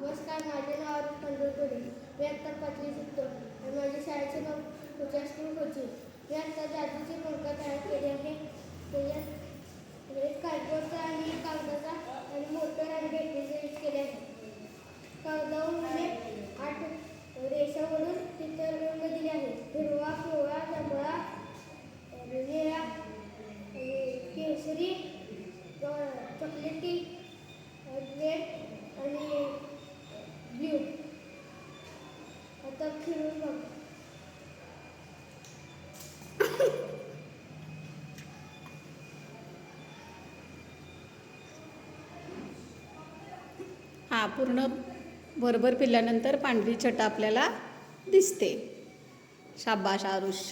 नमस्कार, माझे नाव अरुण पंढरपुरे. मी आत्ता 5वी शिकतो आणि माझ्या शाळेचे नाव कोचिंग स्कूल कोचिंग. मी आत्ता जादूची पंख तयार केली आहे. त्याच्यात एक कार्डबोर्डचा आणि कागदाचा आणि मोटर आणि बॅटरीचा यूज केले आहे. कागदावर मी 8 रेषावरून तिथं रंग दिले आहेत. हिरवा, पिवळा, जांभळा, निळा, केशरी, चॉकलेटी, रेड आणि ब्ल्यू. आता फिरून बघ. हां, पूर्ण भरभर पिल्यानंतर पांढरी छटा आपल्याला दिसते. शाबाश आरुष.